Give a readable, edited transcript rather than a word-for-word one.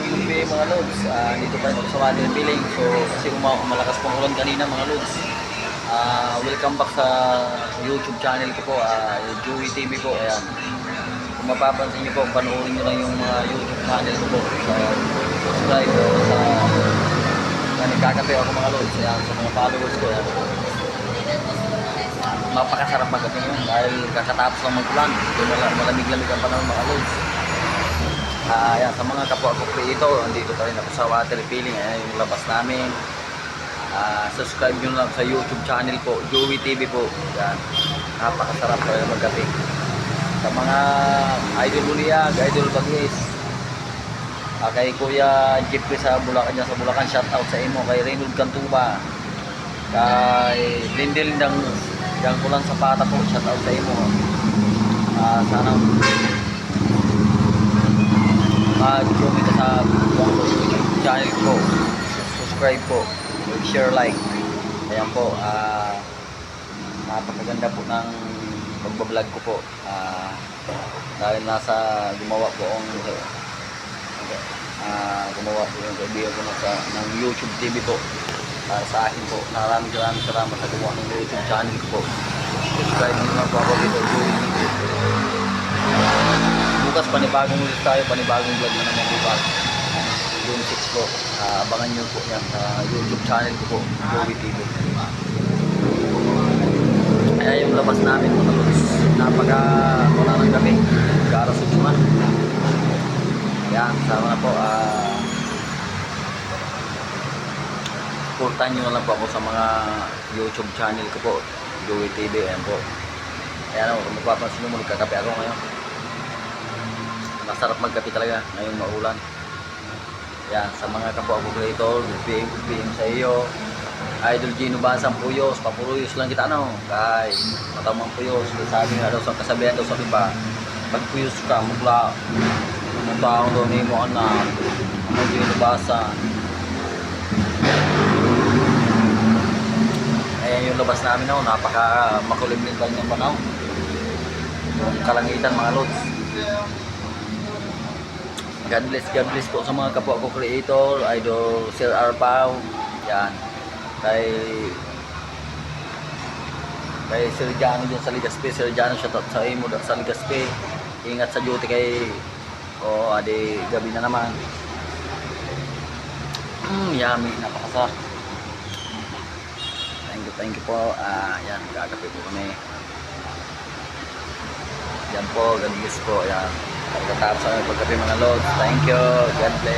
good day mga lods. Dito pa rin ako sa water billing. So kasi malakas pong ulan kanina mga lods. Welcome back sa YouTube channel ko po, Joey TV po. Ayan. Kung mapapansin niyo po, panoorin niyo lang yung mga YouTube channel ko po. Subscribe po sa nagkakape ako mga lods. Ayan, sa mga followers ko. Ayan. Mapakasarap magkape yun dahil kakatapos lang mag-ulan. Malamig-lamig ang panahon mga lods. Ayan, sa mga kapwa ko creator, andito pa rin ako sa water filling. Ayan yung labas namin. Subscribe nyo lang sa YouTube channel po, Joey TV po. Ayan, napakasarap talaga magkape. Sa mga idol Buliag, idol Bagwis, kay Kuya Jeffrey sa Bulacan, dyan sa Bulacan, shout out sa imo. Kay Reynold Cantuba, kay Lindel ng Kulang Sapata po, shout out sa imo. Sana mag-comment sa channel ko, subscribe po, share, like. Ayan po, napakaganda po ng pagbablog ko po, dahil gumawa po yung kaibigan ko ng YouTube TV po para sa akin po. Maraming salamat sa gumawa ng YouTube channel ko po. Subscribe nyo naman po ako dito, Joey TV. Bukas panibagong ulit tayo, panibagong vlog na naman bukas. June 6 po. Abangan nyo po yan sa YouTube channel ko po, Joey TV. Kaya yung labas namin po tapos wala ng gabi, karasog naman. Yan, sama na po. Supportan nyo na lang po ako sa mga YouTube channel ko po, Joey TV. Ayan po. Ayan o, kung mapapansin mo, magkakape ako ngayon. Masarap magkape talaga ngayong maulan. Yan, sa mga kapwa ko creator, good PM sa iyo. Idol Gino Basang Puyos, papuruyos lang kita kay matamang puyos. Sabi nga daw sa kasabihan daw sa iba, pag puyos ka, mugla, mutaong daw ni mo anak, ang Gino Basang. Ayan yung labas namin napaka makulimlim lang yung panahon. Yung kalangitan mga lods. God bless po sa mga kapwa ko creator, idol Sir Arpao. Yan. Kay Sir Jano dyan sa Ligaspe. Sir Jano, shoutout sa imo sa Ligaspe. Ingat sa duty kay ade gabi na naman. Yummy, napakasarap. Thank you po. Yan, gagapi po kami. Yan po, God bless po. Yan. Pagkatapos sa pagkapi mga lods. Thank you. God bless.